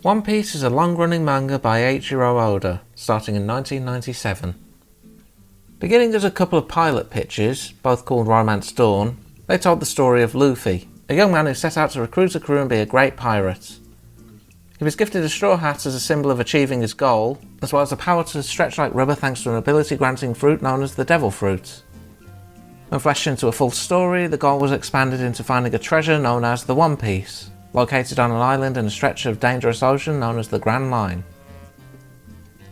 One Piece is a long-running manga by Eiichiro Oda, starting in 1997. Beginning as a couple of pilot pitches, both called Romance Dawn, they told the story of Luffy, a young man who set out to recruit a crew and be a great pirate. He was gifted a straw hat as a symbol of achieving his goal, as well as the power to stretch like rubber thanks to an ability-granting fruit known as the Devil Fruit. When fleshed into a full story, the goal was expanded into finding a treasure known as the One Piece, located on an island in a stretch of dangerous ocean known as the Grand Line.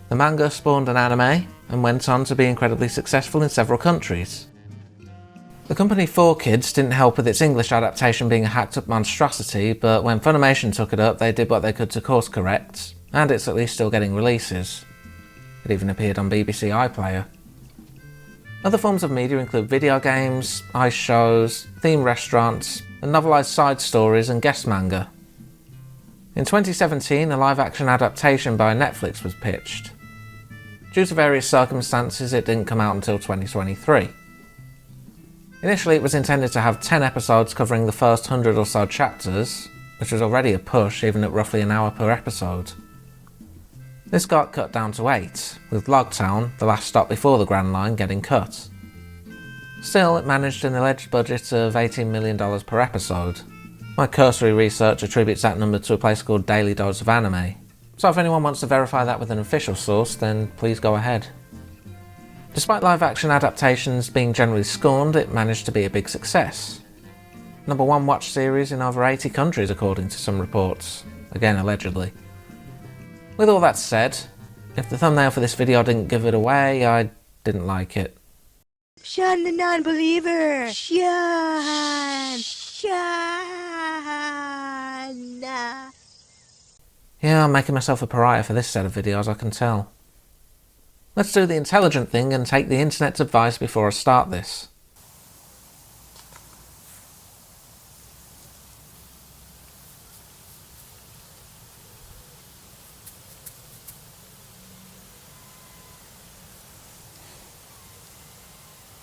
The manga spawned an anime, and went on to be incredibly successful in several countries. The company 4Kids didn't help with its English adaptation being a hacked-up monstrosity, but when Funimation took it up, they did what they could to course correct, and it's at least still getting releases. It even appeared on BBC iPlayer. Other forms of media include video games, ice shows, themed restaurants, and novelised side stories and guest manga. In 2017, a live-action adaptation by Netflix was pitched. Due to various circumstances, it didn't come out until 2023. Initially, it was intended to have 10 episodes covering the first 100 or so chapters, which was already a push even at roughly an hour per episode. This got cut down to 8, with Logtown, the last stop before the Grand Line, getting cut. Still, it managed an alleged budget of $18 million per episode. My cursory research attributes that number to a place called Daily Dose of Anime, so if anyone wants to verify that with an official source, then please go ahead. Despite live-action adaptations being generally scorned, it managed to be a big success. #1 watch series in over 80 countries according to some reports, again allegedly. With all that said, if the thumbnail for this video didn't give it away, I didn't like it. Sean the non-believer! Sean! Yeah, I'm making myself a pariah for this set of videos, I can tell. Let's do the intelligent thing and take the internet's advice before I start this.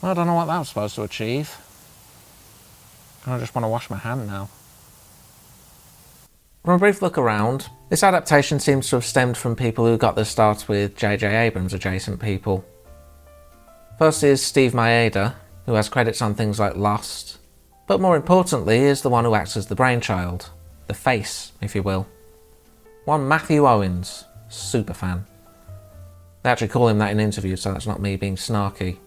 Well, I don't know what that was supposed to achieve. I just want to wash my hand now. From a brief look around, this adaptation seems to have stemmed from people who got their start with J.J. Abrams adjacent people. First is Steve Maeda, who has credits on things like Lost, but more importantly is the one who acts as the brainchild, the face, if you will. One Matthew Owens, super fan. They actually call him that in interviews, so that's not me being snarky.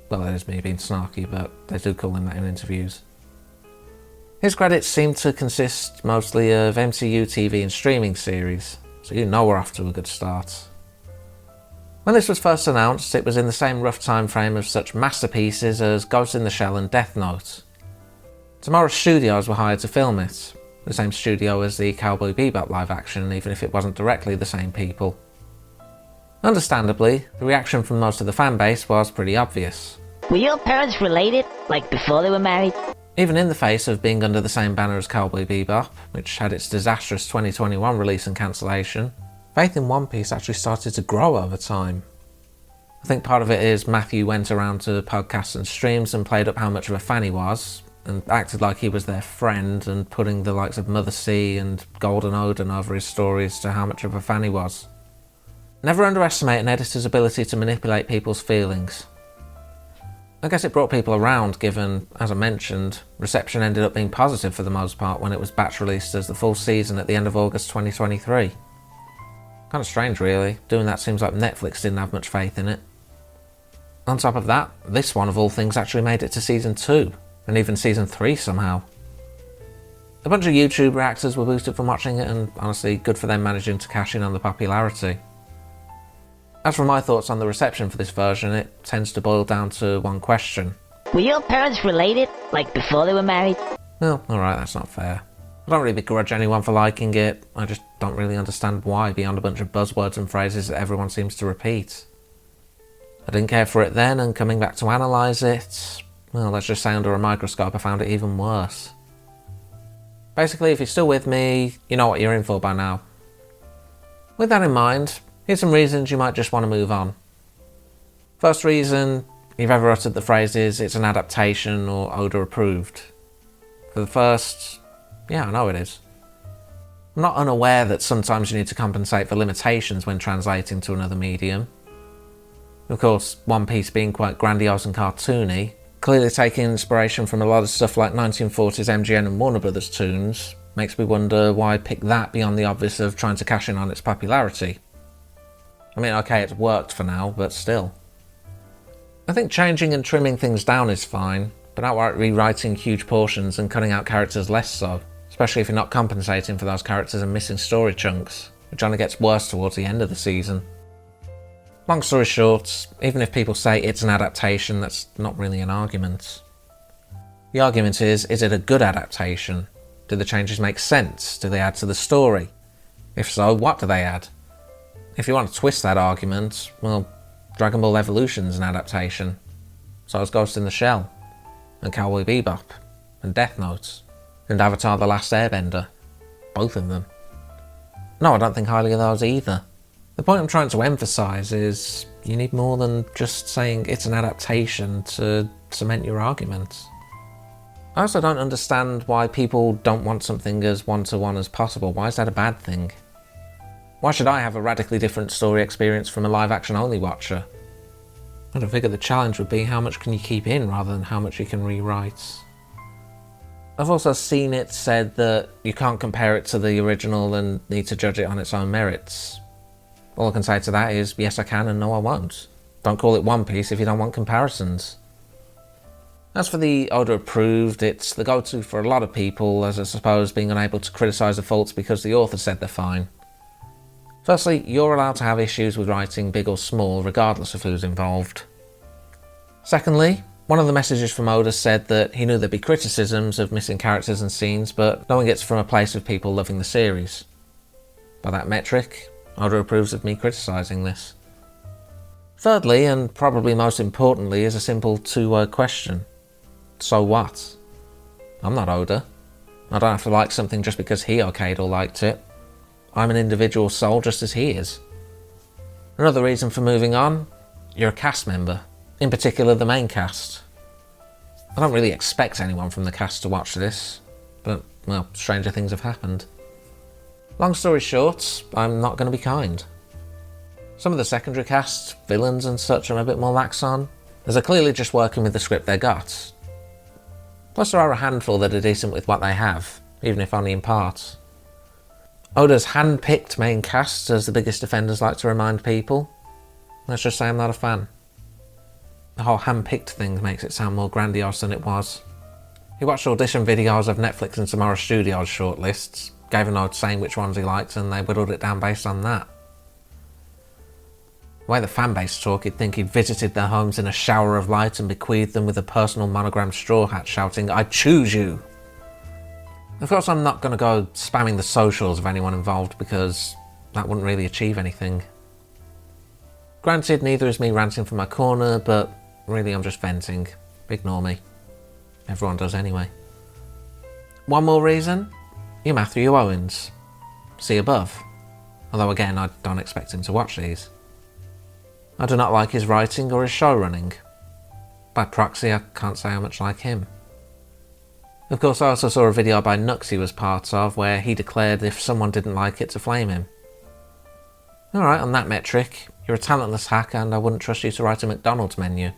Well, that is me being snarky, but they do call him that in interviews. His credits seem to consist mostly of MCU TV and streaming series, so you know we're off to a good start. When this was first announced, it was in the same rough time frame of such masterpieces as Ghost in the Shell and Death Note. Tomorrow Studios were hired to film it, the same studio as the Cowboy Bebop live action, even if it wasn't directly the same people. Understandably, the reaction from most of the fanbase was pretty obvious. Were your parents related, like before they were married? Even in the face of being under the same banner as Cowboy Bebop, which had its disastrous 2021 release and cancellation, faith in One Piece actually started to grow over time. I think part of it is Matthew went around to podcasts and streams and played up how much of a fan he was, and acted like he was their friend, and putting the likes of Mother C and Golden Odin over his stories to how much of a fan he was. Never underestimate an editor's ability to manipulate people's feelings. I guess it brought people around given, as I mentioned, reception ended up being positive for the most part when it was batch released as the full season at the end of August 2023. Kind of strange really, doing that seems like Netflix didn't have much faith in it. On top of that, this one of all things actually made it to season 2, and even season 3 somehow. A bunch of YouTube reactors were boosted from watching it, and honestly good for them managing to cash in on the popularity. As for my thoughts on the reception for this version, it tends to boil down to one question. Were your parents related, like before they were married? Well, alright, that's not fair. I don't really begrudge anyone for liking it, I just don't really understand why beyond a bunch of buzzwords and phrases that everyone seems to repeat. I didn't care for it then, and coming back to analyse it, well, let's just say under a microscope I found it even worse. Basically, if you're still with me, you know what you're in for by now. With that in mind, here's some reasons you might just want to move on. First reason, you've ever uttered the phrases, it's an adaptation or Oda approved. For the first, yeah, I know it is. I'm not unaware that sometimes you need to compensate for limitations when translating to another medium. Of course, One Piece being quite grandiose and cartoony, clearly taking inspiration from a lot of stuff like 1940s MGN and Warner Brothers toons, makes me wonder why pick that beyond the obvious of trying to cash in on its popularity. I mean, okay, it's worked for now, but still. I think changing and trimming things down is fine, but outright rewriting huge portions and cutting out characters less so, especially if you're not compensating for those characters and missing story chunks, which only gets worse towards the end of the season. Long story short, even if people say it's an adaptation, that's not really an argument. The argument is it a good adaptation? Do the changes make sense? Do they add to the story? If so, what do they add? If you want to twist that argument, well, Dragon Ball Evolution's an adaptation. So is Ghost in the Shell, and Cowboy Bebop, and Death Note, and Avatar The Last Airbender. Both of them. No, I don't think highly of those either. The point I'm trying to emphasise is you need more than just saying it's an adaptation to cement your argument. I also don't understand why people don't want something as one-to-one as possible. Why is that a bad thing? Why should I have a radically different story experience from a live-action only watcher? I'd figure the challenge would be how much can you keep in rather than how much you can rewrite. I've also seen it said that you can't compare it to the original and need to judge it on its own merits. All I can say to that is, yes I can and no I won't. Don't call it One Piece if you don't want comparisons. As for the Oda approved, it's the go-to for a lot of people, as I suppose being unable to criticise the faults because the author said they're fine. Firstly, you're allowed to have issues with writing big or small, regardless of who's involved. Secondly, one of the messages from Oda said that he knew there'd be criticisms of missing characters and scenes, but knowing it's from a place of people loving the series. By that metric, Oda approves of me criticising this. Thirdly, and probably most importantly, is a simple two-word question. So what? I'm not Oda. I don't have to like something just because he okayed or liked it. I'm an individual soul just as he is. Another reason for moving on, you're a cast member, in particular the main cast. I don't really expect anyone from the cast to watch this, but, well, stranger things have happened. Long story short, I'm not going to be kind. Some of the secondary cast, villains and such, I'm a bit more lax on, as they're clearly just working with the script they got. Plus there are a handful that are decent with what they have, even if only in part. Oda's hand-picked main cast, as the biggest defenders like to remind people. Let's just say I'm not a fan. The whole hand-picked thing makes it sound more grandiose than it was. He watched audition videos of Netflix and Tomorrow Studios shortlists, gave a note saying which ones he liked, and they whittled it down based on that. The way the fanbase talk, you'd think he'd visited their homes in a shower of light and bequeathed them with a personal monogrammed straw hat shouting, "I choose you!" Of course I'm not going to go spamming the socials of anyone involved because that wouldn't really achieve anything. Granted, neither is me ranting from my corner, but really I'm just venting. Ignore me. Everyone does anyway. One more reason? You're Matthew Owens. See above. Although again, I don't expect him to watch these. I do not like his writing or his show running. By proxy, I can't say how much like him. Of course, I also saw a video by Nux he was part of, where he declared if someone didn't like it to flame him. Alright, on that metric, you're a talentless hack and I wouldn't trust you to write a McDonald's menu.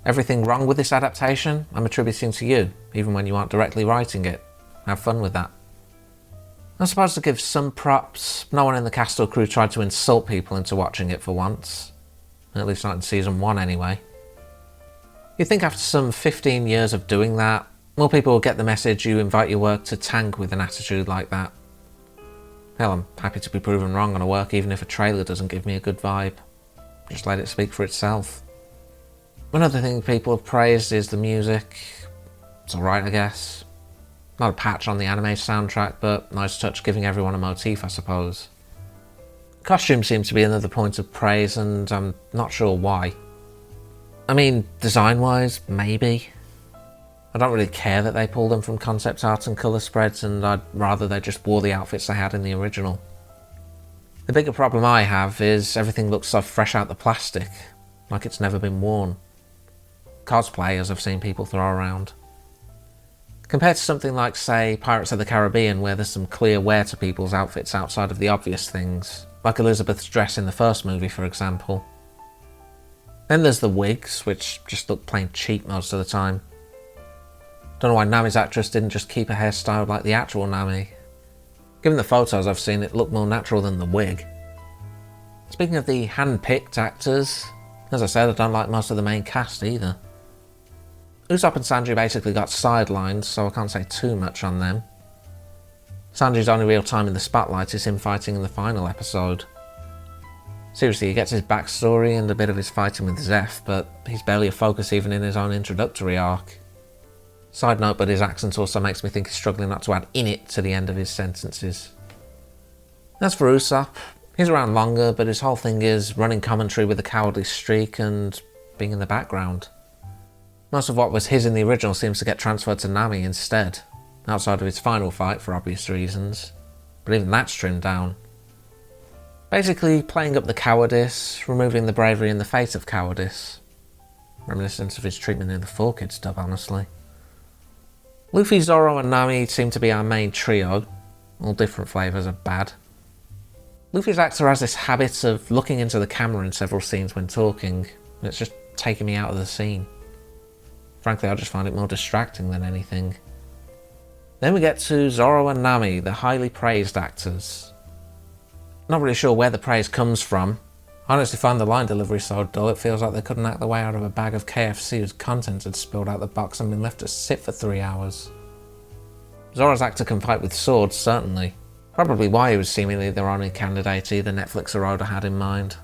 Everything wrong with this adaptation, I'm attributing to you, even when you aren't directly writing it. Have fun with that. I'm supposed to give some props. No one in the cast or crew tried to insult people into watching it for once. At least not in season 1 anyway. You'd think after some 15 years of doing that, more people will get the message you invite your work to tank with an attitude like that. Hell, I'm happy to be proven wrong on a work even if a trailer doesn't give me a good vibe. Just let it speak for itself. Another thing people have praised is the music. It's alright, I guess. Not a patch on the anime soundtrack, but nice touch giving everyone a motif, I suppose. Costume seems to be another point of praise, and I'm not sure why. I mean, design-wise, maybe. I don't really care that they pulled them from concept art and colour spreads, and I'd rather they just wore the outfits they had in the original. The bigger problem I have is everything looks so fresh out the plastic, like it's never been worn. Cosplay, as I've seen people throw around. Compared to something like, say, Pirates of the Caribbean, where there's some clear wear to people's outfits outside of the obvious things, like Elizabeth's dress in the first movie, for example. Then there's the wigs, which just look plain cheap most of the time. Don't know why Nami's actress didn't just keep her hair styled like the actual Nami. Given the photos I've seen, it looked more natural than the wig. Speaking of the hand-picked actors, as I said, I don't like most of the main cast either. Usopp and Sanji basically got sidelined, so I can't say too much on them. Sanji's only real time in the spotlight is him fighting in the final episode. Seriously, he gets his backstory and a bit of his fighting with Zeph, but he's barely a focus even in his own introductory arc. Side note, but his accent also makes me think he's struggling not to add "in it" to the end of his sentences. As for Usopp, he's around longer, but his whole thing is running commentary with a cowardly streak and being in the background. Most of what was his in the original seems to get transferred to Nami instead, outside of his final fight for obvious reasons, but even that's trimmed down. Basically playing up the cowardice, removing the bravery in the face of cowardice. Reminiscent of his treatment in the 4Kids dub, honestly. Luffy, Zoro and Nami seem to be our main trio, all different flavours of bad. Luffy's actor has this habit of looking into the camera in several scenes when talking, and it's just taking me out of the scene. Frankly, I just find it more distracting than anything. Then we get to Zoro and Nami, the highly praised actors. Not really sure where the praise comes from. I honestly find the line delivery so dull it feels like they couldn't act their way out of a bag of KFC whose contents had spilled out the box and been left to sit for 3 hours. Zoro's actor can fight with swords, certainly. Probably why he was seemingly their only candidate either Netflix or Oda had in mind.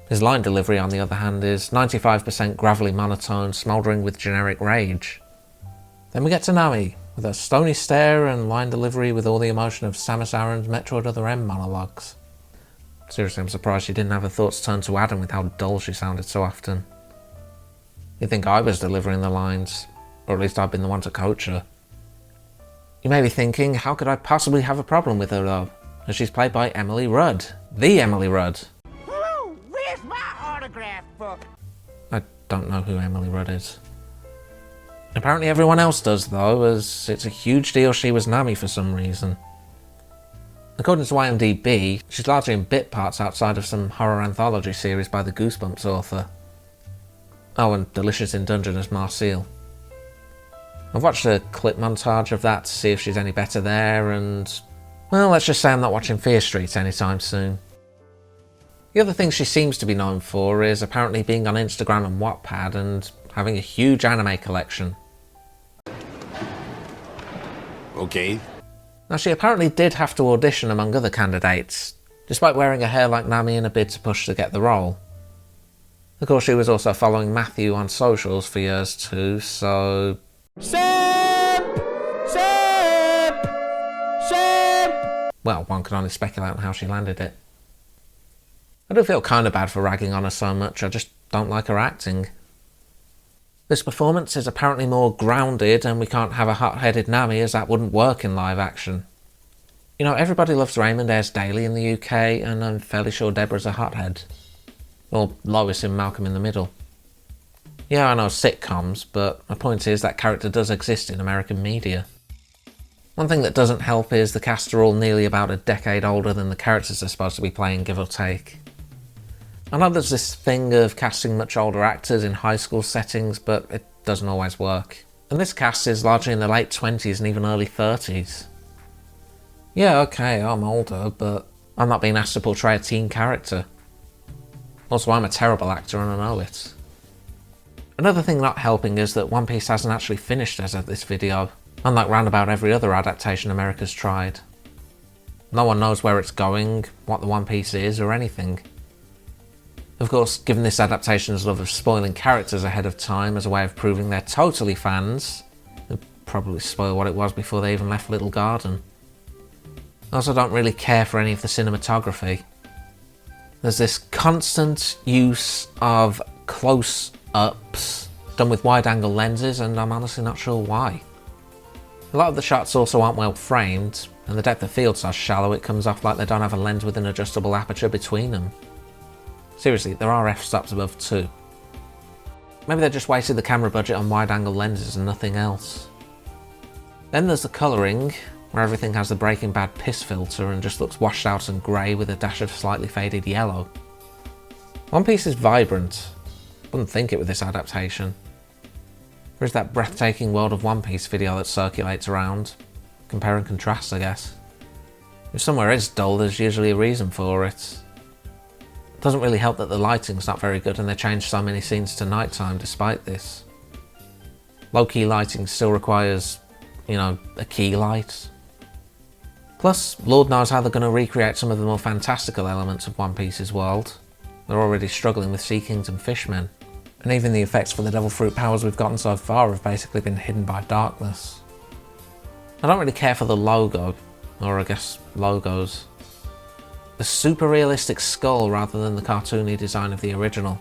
His line delivery, on the other hand, is 95% gravelly monotone, smouldering with generic rage. Then we get to Nami, with a stony stare and line delivery with all the emotion of Samus Aran's Metroid Other M monologues. Seriously, I'm surprised she didn't have her thoughts turned to Adam with how dull she sounded so often. You'd think I was delivering the lines, or at least I'd been the one to coach her. You may be thinking, how could I possibly have a problem with her though, as she's played by Emily Rudd. The Emily Rudd. Woo! Where's my autograph book? I don't know who Emily Rudd is. Apparently everyone else does though, as it's a huge deal she was Nami for some reason. According to IMDb, she's largely in bit parts outside of some horror anthology series by the Goosebumps author. Oh, and Delicious in Dungeon as Marcille. I've watched a clip montage of that to see if she's any better there, and well, let's just say I'm not watching Fear Street anytime soon. The other thing she seems to be known for is apparently being on Instagram and Wattpad and having a huge anime collection. Okay. Now, she apparently did have to audition among other candidates, despite wearing a hair like Nami in a bid to push to get the role. Of course, she was also following Matthew on socials for years too, so... Well, one can only speculate on how she landed it. I do feel kind of bad for ragging on her so much, I just don't like her acting. This performance is apparently more grounded, and we can't have a hot-headed Nami as that wouldn't work in live action. You know, everybody loves Raymond airs daily in the UK, and I'm fairly sure Deborah's a hothead. Or Lois in Malcolm in the Middle. Yeah, I know sitcoms, but my point is that character does exist in American media. One thing that doesn't help is the cast are all nearly about a decade older than the characters they're supposed to be playing, give or take. I know there's this thing of casting much older actors in high school settings, but it doesn't always work. And this cast is largely in the late 20s and even early 30s. Yeah, okay, I'm older, but I'm not being asked to portray a teen character. Also, I'm a terrible actor and I know it. Another thing not helping is that One Piece hasn't actually finished as of this video, unlike round about every other adaptation America's tried. No one knows where it's going, what the One Piece is, or anything. Of course, given this adaptation's love of spoiling characters ahead of time as a way of proving they're totally fans, they'd probably spoil what it was before they even left Little Garden. I also don't really care for any of the cinematography. There's this constant use of close-ups done with wide-angle lenses, and I'm honestly not sure why. A lot of the shots also aren't well framed, and the depth of field so shallow it comes off like they don't have a lens with an adjustable aperture between them. Seriously, there are f-stops above too. Maybe they just wasted the camera budget on wide-angle lenses and nothing else. Then there's the colouring, where everything has the Breaking Bad piss filter and just looks washed out and grey with a dash of slightly faded yellow. One Piece is vibrant. Wouldn't think it with this adaptation. There is that breathtaking World of One Piece video that circulates around. Compare and contrast, I guess. If somewhere is dull, there's usually a reason for it. It doesn't really help that the lighting's not very good and they changed so many scenes to nighttime despite this. Low-key lighting still requires, a key light. Plus, Lord knows how they're going to recreate some of the more fantastical elements of One Piece's world. They're already struggling with Sea Kings and Fishmen, and even the effects for the Devil Fruit powers we've gotten so far have basically been hidden by darkness. I don't really care for the logo, or I guess logos. The super realistic skull rather than the cartoony design of the original.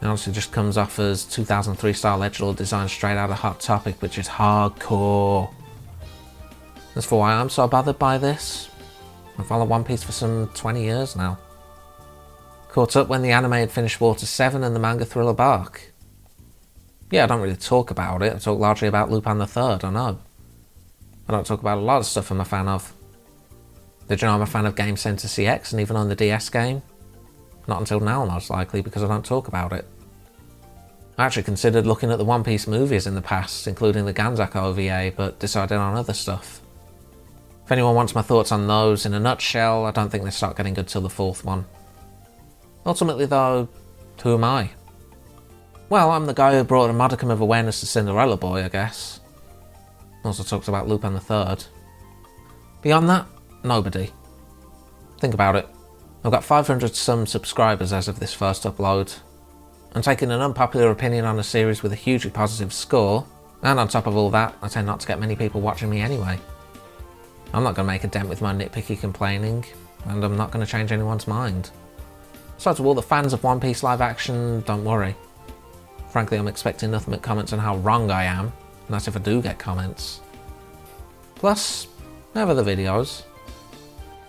It honestly just comes off as 2003 style edgelord design straight out of Hot Topic, which is hardcore. As for why I'm so bothered by this, I've followed One Piece for some 20 years now. Caught up when the anime had finished Water 7 and the manga Thriller Bark. Yeah, I don't really talk about it, I talk largely about Lupin the Third, I know. I don't talk about a lot of stuff I'm a fan of. Did you know I'm a fan of Game Center CX and even on the DS game? Not until now, most likely, because I don't talk about it. I actually considered looking at the One Piece movies in the past, including the Ganzak OVA, but decided on other stuff. If anyone wants my thoughts on those, in a nutshell, I don't think they start getting good till the fourth one. Ultimately though, who am I? Well, I'm the guy who brought a modicum of awareness to Cinderella Boy, I guess. Also talks about Lupin the Third. Beyond that, nobody. Think about it. I've got 500 some subscribers as of this first upload. I'm taking an unpopular opinion on a series with a hugely positive score, and on top of all that, I tend not to get many people watching me anyway. I'm not going to make a dent with my nitpicky complaining, and I'm not going to change anyone's mind. So to all the fans of One Piece live action, don't worry. Frankly, I'm expecting nothing but comments on how wrong I am, and that's if I do get comments. Plus, never the videos.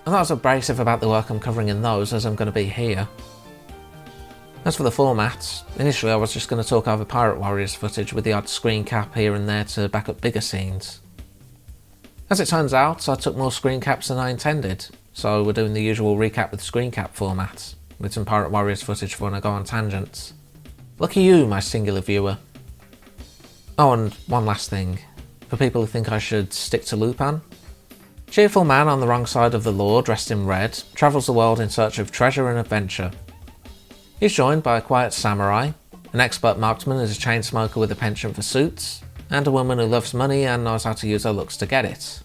I'm not as abrasive about the work I'm covering in those as I'm going to be here. As for the format, initially I was just going to talk over Pirate Warriors footage with the odd screen cap here and there to back up bigger scenes. As it turns out, I took more screen caps than I intended, so we're doing the usual recap with screen cap format, with some Pirate Warriors footage for when I go on tangents. Lucky you, my singular viewer. Oh, and one last thing. For people who think I should stick to Lupin. Cheerful man on the wrong side of the law, dressed in red, travels the world in search of treasure and adventure. He's joined by a quiet samurai, an expert marksman who's a chain smoker with a penchant for suits, and a woman who loves money and knows how to use her looks to get it.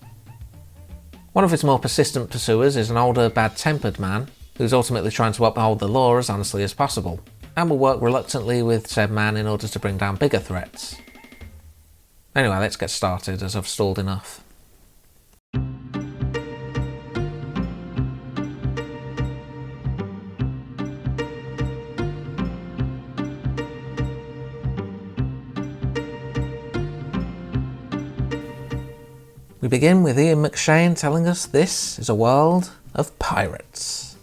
One of his more persistent pursuers is an older, bad-tempered man, who's ultimately trying to uphold the law as honestly as possible, and will work reluctantly with said man in order to bring down bigger threats. Anyway, let's get started, as I've stalled enough. We begin with Ian McShane telling us this is a world of pirates.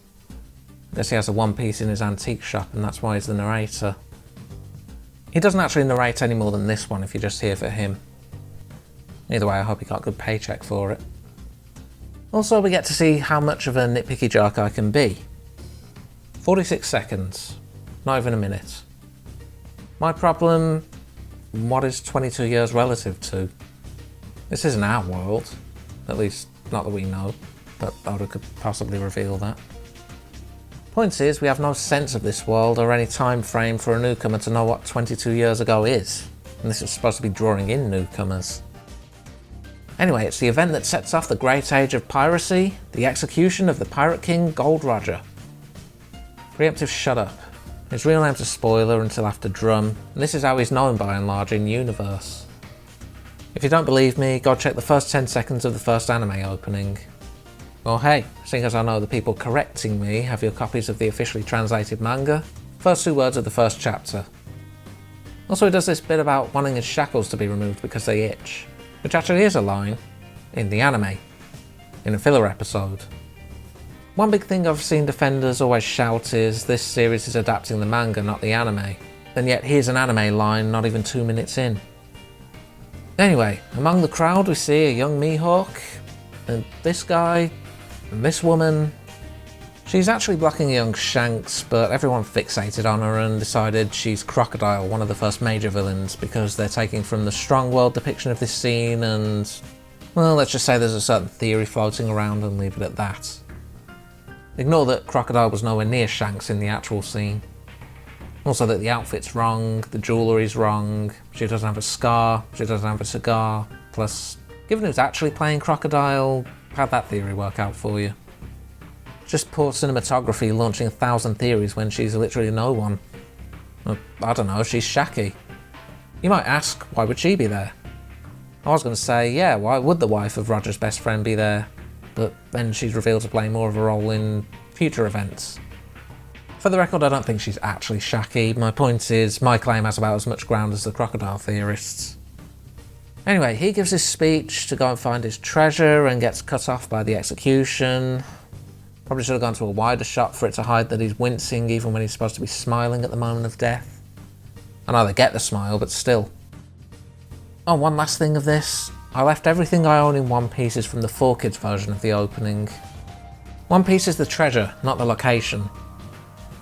I guess he has a One Piece in his antique shop and that's why he's the narrator. He doesn't actually narrate any more than this one if you're just here for him. Either way, I hope he got a good paycheck for it. Also, we get to see how much of a nitpicky jerk I can be. 46 seconds, not even a minute. My problem, what is 22 years relative to? This isn't our world, at least not that we know, but Oda could possibly reveal that. Point is, we have no sense of this world or any time frame for a newcomer to know what 22 years ago is, and this is supposed to be drawing in newcomers. Anyway, it's the event that sets off the great age of piracy, the execution of the Pirate King Gold Roger. Preemptive shut up. His real name's a spoiler until after Drum, and this is how he's known by and large in universe. If you don't believe me, go check the first 10 seconds of the first anime opening. Or hey, seeing as I know the people correcting me have your copies of the officially translated manga, first 2 words of the first chapter. Also he does this bit about wanting his shackles to be removed because they itch, which actually is a line, in the anime, in a filler episode. One big thing I've seen defenders always shout is this series is adapting the manga, not the anime, and yet here's an anime line not even 2 minutes in. Anyway, among the crowd we see a young Mihawk, and this guy, and this woman. She's actually blocking a young Shanks, but everyone fixated on her and decided she's Crocodile, one of the first major villains, because they're taking from the strong world depiction of this scene and, well, let's just say there's a certain theory floating around and leave it at that. Ignore that Crocodile was nowhere near Shanks in the actual scene. Also that the outfit's wrong, the jewellery's wrong, she doesn't have a scar, she doesn't have a cigar, plus, given who's actually playing Crocodile, how'd that theory work out for you? Just poor cinematography launching 1,000 theories when she's literally no one. I don't know, she's Shaki. You might ask, why would she be there? I was going to say, yeah, why would the wife of Roger's best friend be there? But then she's revealed to play more of a role in future events. For the record, I don't think she's actually Shaki. My point is, my claim has about as much ground as the Crocodile theorists. Anyway, he gives his speech to go and find his treasure and gets cut off by the execution. Probably should have gone to a wider shot for it to hide that he's wincing even when he's supposed to be smiling at the moment of death. I know they get the smile, but still. Oh, one last thing of this. I left everything I own in One Piece is from the 4Kids version of the opening. One Piece is the treasure, not the location.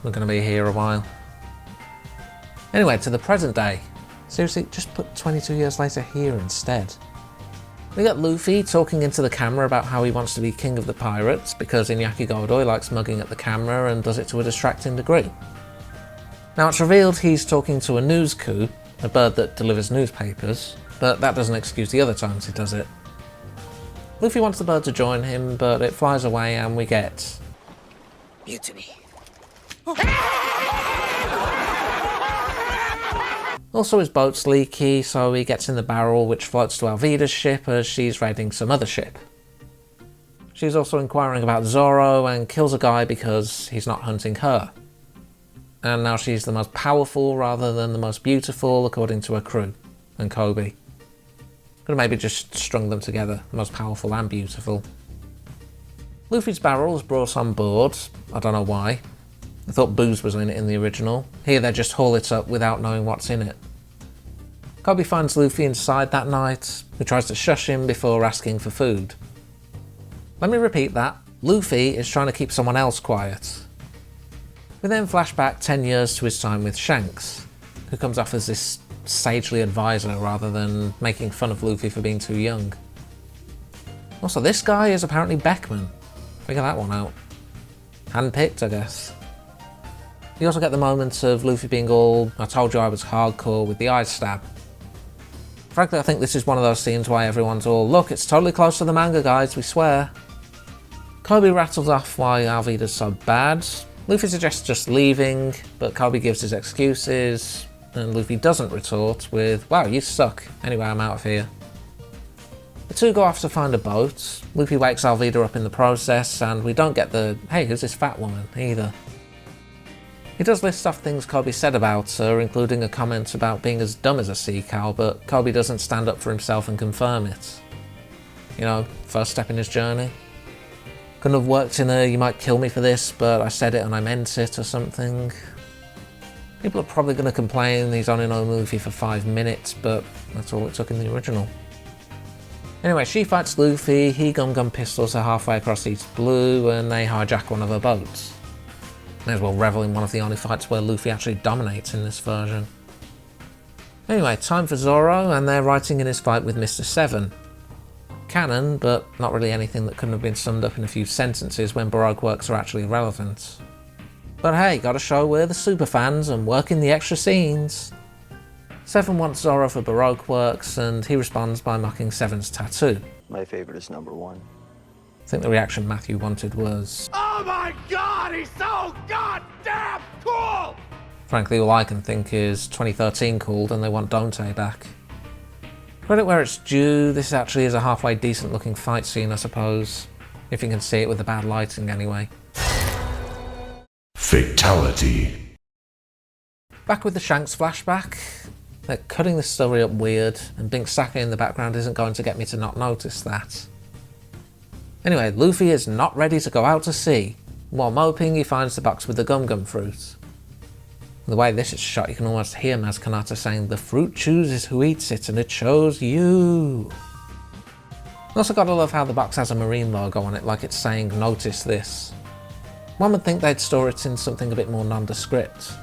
We're going to be here a while. Anyway, to the present day. Seriously, just put 22 years later here instead. We got Luffy talking into the camera about how he wants to be king of the pirates because in Yakigodo he likes mugging at the camera and does it to a distracting degree. Now it's revealed he's talking to a news coup, a bird that delivers newspapers, but that doesn't excuse the other times he does it. Luffy wants the bird to join him, but it flies away and we get... mutiny. Also his boat's leaky, so he gets in the barrel which floats to Alvida's ship as she's raiding some other ship. She's also inquiring about Zoro and kills a guy because he's not hunting her. And now she's the most powerful rather than the most beautiful according to her crew, and Kobe. Could have maybe just strung them together, most powerful and beautiful. Luffy's barrel is brought on board, I don't know why. I thought booze was in it in the original. Here they just haul it up without knowing what's in it. Kobe finds Luffy inside that night, who tries to shush him before asking for food. Let me repeat that. Luffy is trying to keep someone else quiet. We then flash back 10 years to his time with Shanks, who comes off as this sagely advisor rather than making fun of Luffy for being too young. Also, this guy is apparently Beckman. Figure that one out. Handpicked, I guess. You also get the moments of Luffy being all, I told you I was hardcore with the eye stab. Frankly, I think this is one of those scenes why everyone's all, look, it's totally close to the manga, guys, we swear. Kobe rattles off why Alvida's so bad. Luffy suggests just leaving, but Kobe gives his excuses, and Luffy doesn't retort with, wow, you suck. Anyway, I'm out of here. The two go off to find a boat. Luffy wakes Alvida up in the process, and we don't get the, hey, who's this fat woman, either. He does list off things Kobe said about her, including a comment about being as dumb as a sea cow, but Kobe doesn't stand up for himself and confirm it. You know, first step in his journey. Couldn't have worked in a you might kill me for this, but I said it and I meant it or something. People are probably going to complain he's only known Luffy for 5 minutes, but that's all it took in the original. Anyway, she fights Luffy, he Gum pistols her halfway across East Blue, and they hijack one of her boats. May as well revel in one of the only fights where Luffy actually dominates in this version. Anyway, time for Zoro, and they're writing in his fight with Mr. Seven. Canon, but not really anything that couldn't have been summed up in a few sentences when Baroque works are actually irrelevant. But hey, gotta show we're the superfans and work in the extra scenes. Seven wants Zoro for Baroque works, and he responds by mocking Seven's tattoo. My favorite is #1. I think the reaction Matthew wanted was, Oh my god, he's so goddamn cool! Frankly, all I can think is 2013 called and they want Dante back. Credit where it's due, this actually is a halfway decent looking fight scene, I suppose. If you can see it with the bad lighting anyway. Fatality. Back with the Shanks flashback. They're cutting the story up weird, and Bink Sake in the background isn't going to get me to not notice that. Anyway, Luffy is not ready to go out to sea. While moping, he finds the box with the gum fruit. The way this is shot, you can almost hear Maz Kanata saying, "The fruit chooses who eats it, and it chose you." Also gotta love how the box has a Marine logo on it, like it's saying, "Notice this." One would think they'd store it in something a bit more nondescript.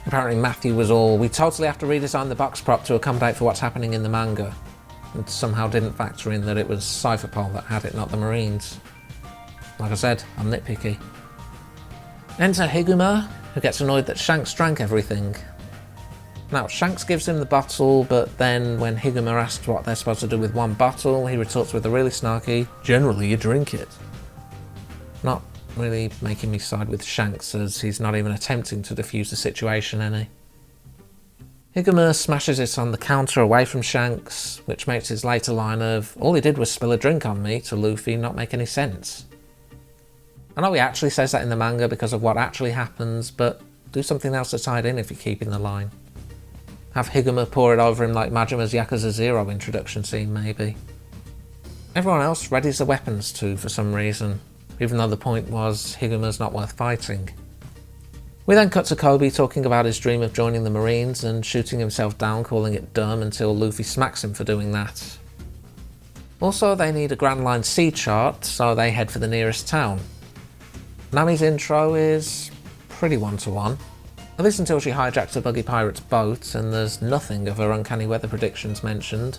Apparently Matthew was all, "We totally have to redesign the box prop to accommodate for what's happening in the manga," and somehow didn't factor in that it was Cypherpole that had it, not the Marines. Like I said, I'm nitpicky. Enter Higuma, who gets annoyed that Shanks drank everything. Now, Shanks gives him the bottle, but then when Higuma asks what they're supposed to do with one bottle, he retorts with a really snarky, "Generally you drink it." Not really making me side with Shanks, as he's not even attempting to defuse the situation any. Higuma smashes it on the counter away from Shanks, which makes his later line of, "All he did was spill a drink on me," to Luffy not make any sense. I know he actually says that in the manga because of what actually happens, but do something else to tie it in if you're keeping the line. Have Higuma pour it over him like Majima's Yakuza 0 introduction scene, maybe. Everyone else readies the weapons too, for some reason, even though the point was Higuma's not worth fighting. We then cut to Kobe talking about his dream of joining the Marines and shooting himself down, calling it dumb, until Luffy smacks him for doing that. Also, they need a Grand Line sea chart, so they head for the nearest town. Nami's intro is pretty one-to-one, at least until she hijacks a buggy pirate's boat and there's nothing of her uncanny weather predictions mentioned.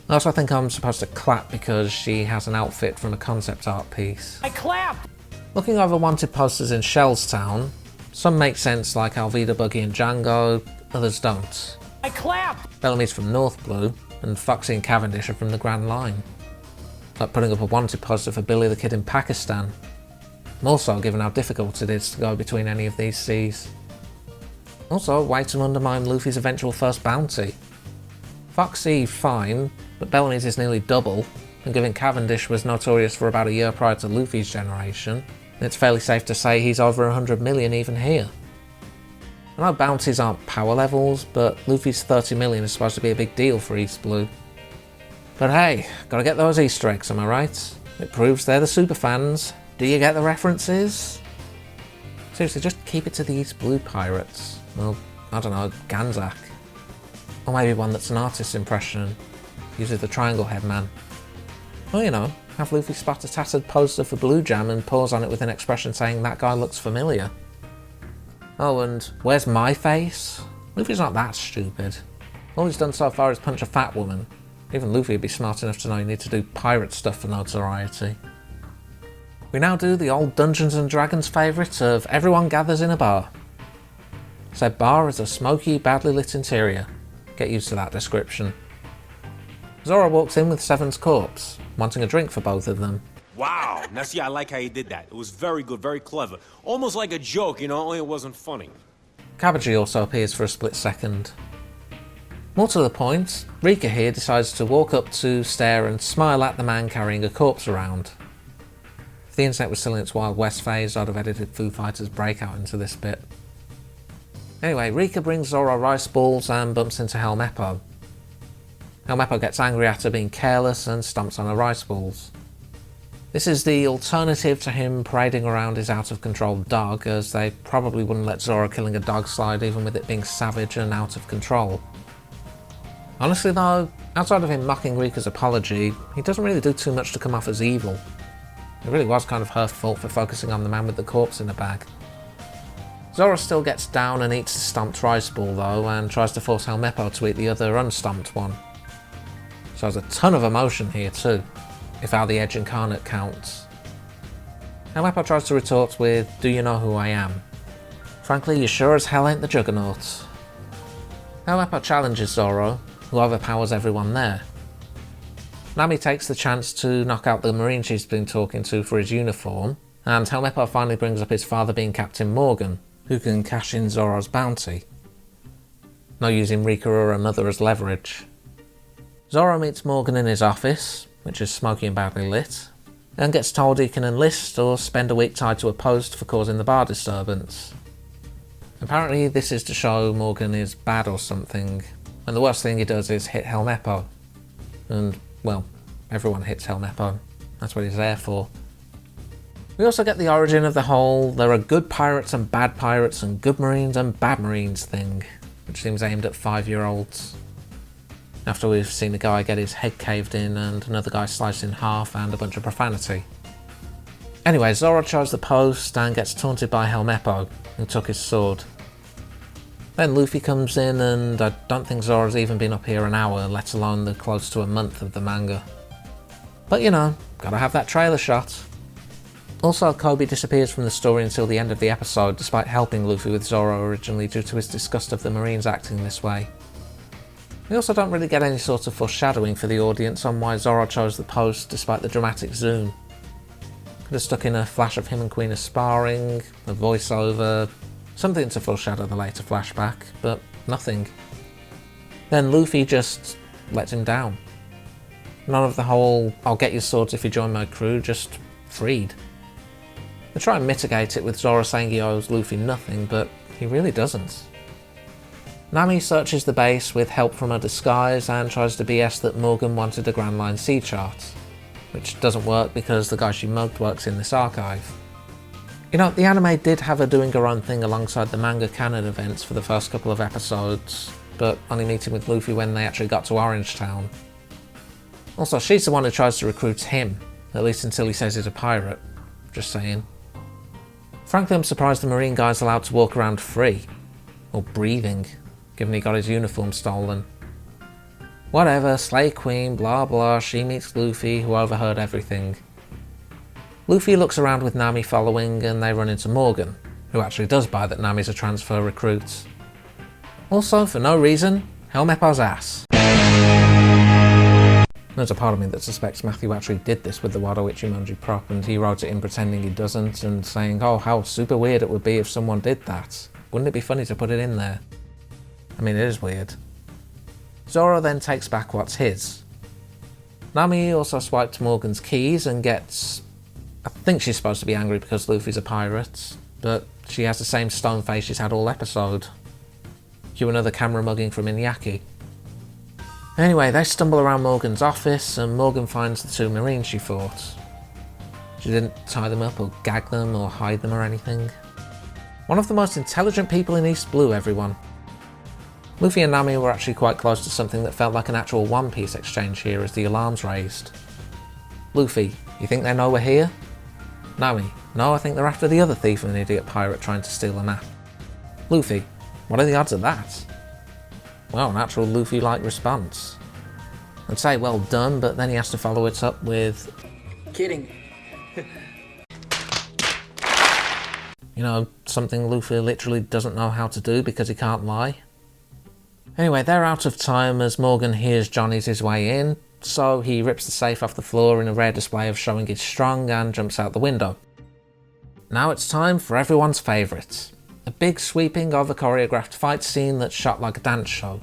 I also think I'm supposed to clap because she has an outfit from a concept art piece. I clapped! Looking over wanted posters in Shellstown, some make sense like Alvida Buggy and Django, others don't. I clapped! Bellamy's from North Blue, and Foxy and Cavendish are from the Grand Line. Like putting up a wanted poster for Billy the Kid in Pakistan. Also, given how difficult it is to go between any of these seas. Also, way to undermine Luffy's eventual first bounty. Foxy, fine, but Bellamy's is nearly double, and given Cavendish was notorious for about a year prior to Luffy's generation, it's fairly safe to say he's over 100 million even here. I know bounties aren't power levels, but Luffy's 30 million is supposed to be a big deal for East Blue. But hey, gotta get those Easter eggs, am I right? It proves they're the superfans. Do you get the references? Seriously, just keep it to the East Blue pirates. Well, I don't know, Ganzak. Or maybe one that's an artist's impression. Uses the triangle head man. Well, you know, have Luffy spot a tattered poster for Blue Jam and pause on it with an expression saying that guy looks familiar. Oh, and where's my face? Luffy's not that stupid. All he's done so far is punch a fat woman. Even Luffy would be smart enough to know you need to do pirate stuff for notoriety. We now do the old Dungeons & Dragons favourite of everyone gathers in a bar. Said bar is a smoky, badly lit interior. Get used to that description. Zoro walks in with Seven's corpse, wanting a drink for both of them. Wow. Now see, I like how you did that. It was very good, very clever. Almost like a joke, you know, only it wasn't funny. Kabaji also appears for a split second. More to the point, Rika here decides to walk up to, stare and smile at the man carrying a corpse around. If the internet was still in its Wild West phase, I'd have edited Foo Fighters' Breakout into this bit. Anyway, Rika brings Zoro rice balls and bumps into Helmeppo. Helmeppo gets angry at her being careless and stomps on her rice balls. This is the alternative to him parading around his out-of-control dog, as they probably wouldn't let Zoro killing a dog slide even with it being savage and out of control. Honestly though, outside of him mocking Rika's apology, he doesn't really do too much to come off as evil. It really was kind of her fault for focusing on the man with the corpse in the bag. Zoro still gets down and eats the stomped rice ball though, and tries to force Helmeppo to eat the other unstomped one. So there's a ton of emotion here too, if how the Edge Incarnate counts. Helmeppo tries to retort with, "Do you know who I am?" Frankly, you sure as hell ain't the Juggernaut. Helmeppo challenges Zoro, who overpowers everyone there. Nami takes the chance to knock out the Marine she's been talking to for his uniform, and Helmeppo finally brings up his father being Captain Morgan, who can cash in Zoro's bounty. No using Rika or her mother as leverage. Zoro meets Morgan in his office, which is smoky and badly lit, and gets told he can enlist or spend a week tied to a post for causing the bar disturbance. Apparently this is to show Morgan is bad or something, and the worst thing he does is hit Helmeppo. And, well, everyone hits Helmeppo. That's what he's there for. We also get the origin of the whole there are good pirates and good marines and bad marines thing, which seems aimed at 5-year-olds. After we've seen a guy get his head caved in and another guy sliced in half and a bunch of profanity. Anyway, Zoro tries the post and gets taunted by Helmeppo, who took his sword. Then Luffy comes in, and I don't think Zoro's even been up here an hour, let alone the close to a month of the manga. But you know, gotta have that trailer shot. Also, Kobe disappears from the story until the end of the episode, despite helping Luffy with Zoro originally due to his disgust of the Marines acting this way. We also don't really get any sort of foreshadowing for the audience on why Zoro chose the post despite the dramatic zoom. Could have stuck in a flash of him and Queen sparring, a voiceover, something to foreshadow the later flashback, but nothing. Then Luffy just lets him down. None of the whole, I'll get your swords if you join my crew, just freed. They try and mitigate it with Zoro saying he owes Luffy nothing, but he really doesn't. Nami searches the base with help from her disguise and tries to BS that Morgan wanted a Grand Line sea chart, which doesn't work because the guy she mugged works in this archive. You know, the anime did have her doing her own thing alongside the manga canon events for the first couple of episodes, but only meeting with Luffy when they actually got to Orange Town. Also, she's the one who tries to recruit him, at least until he says he's a pirate. Just saying. Frankly, I'm surprised the Marine guy's allowed to walk around free, or breathing, given he got his uniform stolen. Whatever, slay queen, blah blah, she meets Luffy, who overheard everything. Luffy looks around with Nami following, and they run into Morgan, who actually does buy that Nami's a transfer recruit. Also, for no reason, Helmeppo's ass. There's a part of me that suspects Matthew actually did this with the Wado Ichimonji prop, and he wrote it in pretending he doesn't, and saying, oh, how super weird it would be if someone did that. Wouldn't it be funny to put it in there? I mean, it is weird. Zoro then takes back what's his. Nami also swiped Morgan's keys and gets... I think she's supposed to be angry because Luffy's a pirate, but she has the same stone face she's had all episode. Cue another camera mugging from Inyaki. Anyway, they stumble around Morgan's office, and Morgan finds the 2 Marines she fought. She didn't tie them up or gag them or hide them or anything. One of the most intelligent people in East Blue, everyone. Luffy and Nami were actually quite close to something that felt like an actual One Piece exchange here as the alarms raised. Luffy, you think they know we're here? Nami, no, I think they're after the other thief and an idiot pirate trying to steal a map. Luffy, what are the odds of that? Well, an actual Luffy-like response. I'd say well done, but then he has to follow it up with... Kidding. You know, something Luffy literally doesn't know how to do because he can't lie. Anyway, they're out of time as Morgan hears Johnny's his way in, so he rips the safe off the floor in a rare display of showing he's strong and jumps out the window. Now it's time for everyone's favourite. A big sweeping over-choreographed fight scene that's shot like a dance show.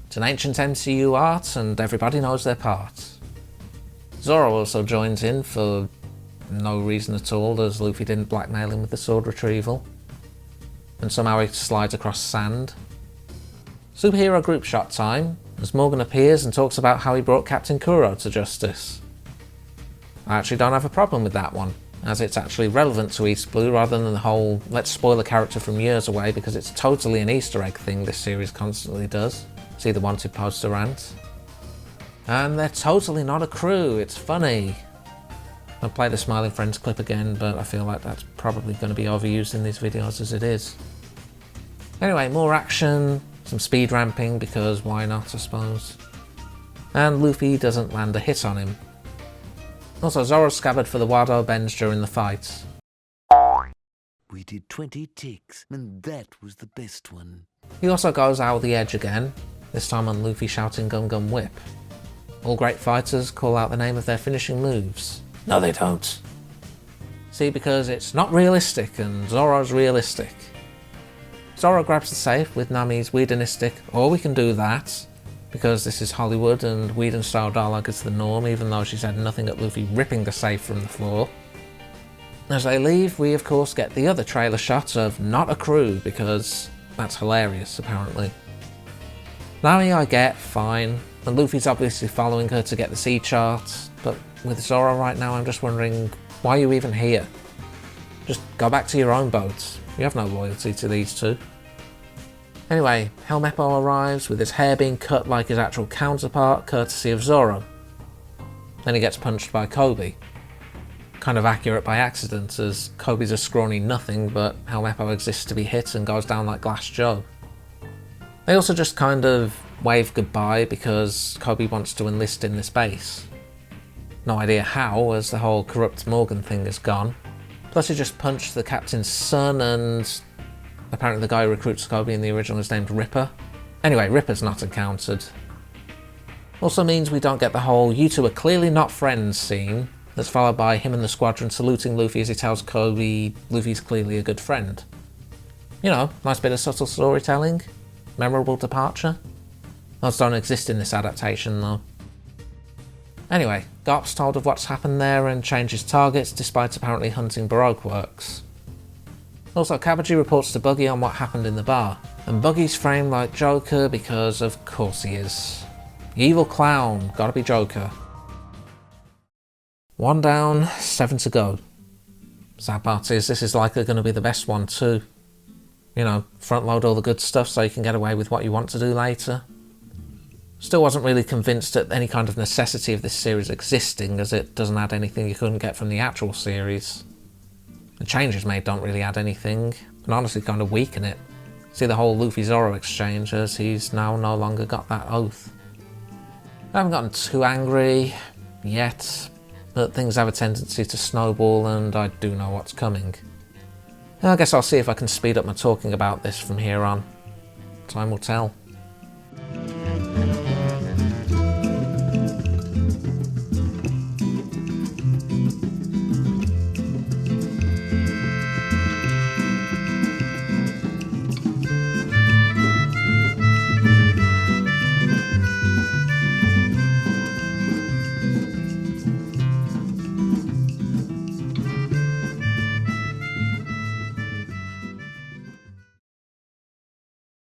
It's an ancient MCU art and everybody knows their part. Zoro also joins in for no reason at all, as Luffy didn't blackmail him with the sword retrieval. And somehow he slides across sand. Superhero group shot time, as Morgan appears and talks about how he brought Captain Kuro to justice. I actually don't have a problem with that one, as it's actually relevant to East Blue rather than the whole let's spoil a character from years away, because it's totally an Easter egg thing this series constantly does. See the wanted poster rant. And they're totally not a crew, it's funny. I'll play the Smiling Friends clip again, but I feel like that's probably going to be overused in these videos as it is. Anyway, more action, some speed ramping, because why not, I suppose. And Luffy doesn't land a hit on him. Also, Zoro's scabbard for the Wado bends during the fight. We did 20 ticks, and that was the best one. He also goes out the edge again, this time on Luffy shouting Gum Gum Whip. All great fighters call out the name of their finishing moves. No, they don't. See, because it's not realistic, and Zoro's realistic. Zoro grabs the safe with Nami's Whedonistic, or we can do that, because this is Hollywood and Whedon-style dialogue is the norm, even though she said nothing at Luffy ripping the safe from the floor. As they leave, we of course get the other trailer shot of not a crew, because that's hilarious, apparently. Nami I get, fine, and Luffy's obviously following her to get the sea chart, but with Zoro right now I'm just wondering, Why are you even here? Just go back to your own boats. You have no loyalty to these two. Anyway, Helmeppo arrives with his hair being cut like his actual counterpart, courtesy of Zoro. Then he gets punched by Kobe. Kind of accurate by accident, as Kobe's a scrawny nothing, but Helmeppo exists to be hit and goes down like Glass Joe. They also just kind of wave goodbye because Kobe wants to enlist in this base. No idea how, as the whole corrupt Morgan thing is gone. Plus he just punched the captain's son, and apparently the guy who recruits Kobe in the original is named Ripper. Anyway, Ripper's not encountered. Also means we don't get the whole "you two are clearly not friends" scene, that's followed by him and the squadron saluting Luffy as he tells Kobe Luffy's clearly a good friend. You know, nice bit of subtle storytelling. Memorable departure. Those don't exist in this adaptation though. Anyway, Garp's told of what's happened there and changes targets despite apparently hunting Baroque works. Also, Kabaji reports to Buggy on what happened in the bar, and Buggy's framed like Joker because of course he is. Evil clown, gotta be Joker. 1 down, 7 to go. Sad part is this is likely going to be the best one too. You know, front load all the good stuff so you can get away with what you want to do later. Still wasn't really convinced at any kind of necessity of this series existing, as it doesn't add anything you couldn't get from the actual series. The changes made don't really add anything, and honestly kind of weaken it. See the whole Luffy-Zoro exchange, as he's now no longer got that oath. I haven't gotten too angry yet, but things have a tendency to snowball and I do know what's coming. I guess I'll see if I can speed up my talking about this from here on. Time will tell.